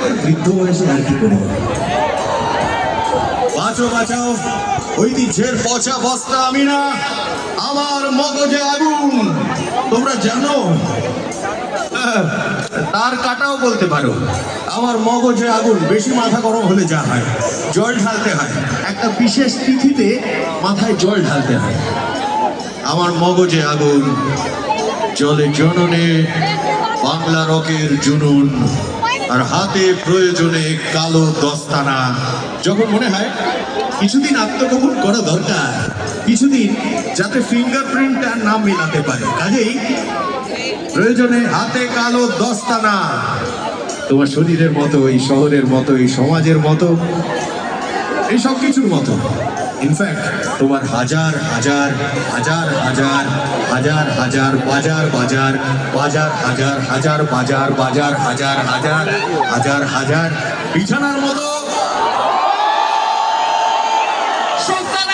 একবার বৃদ্ধ বয়সে আর কি করে। বাঁচো বাঁচাও, ঐতিহ্যের পচা বস্তা আমি না, আমার মগজে আগুন। তোমরা জানো, তার কাটাও বলতে পারো। আমার মগজে আগুন, বেশি মাথা গরম হলে যা হয়, জল ঢালতে হয়। একটা বিশেষ তিথিতে মাথায় জল ঢালতে হয়। আমার মগজে আগুন, জলে জননে বাংলা রকের জুনুন, আর হাতে প্রয়োজনে কালো দস্তানা। যখন মনে হয় কিছুদিন আত্মগোপন করা দরকার, কিছুদিন যাতে ফিঙ্গারপ্রিন্টটা নাম মেলাতে পারে, কাজেই প্রয়োজনে হাতে কালো দস্তানা। তোমার শরীরের মতো, এই শহরের মতো, এই সমাজের মতো, এই সব কিছুর মতো। ইনফ্যাক্ট তোমার হাজার হাজার হাজার হাজার হাজার হাজার বাজার বাজার বাজার হাজার হাজার বাজার বাজার হাজার হাজার হাজার হাজার বিছানার মতো সন্তান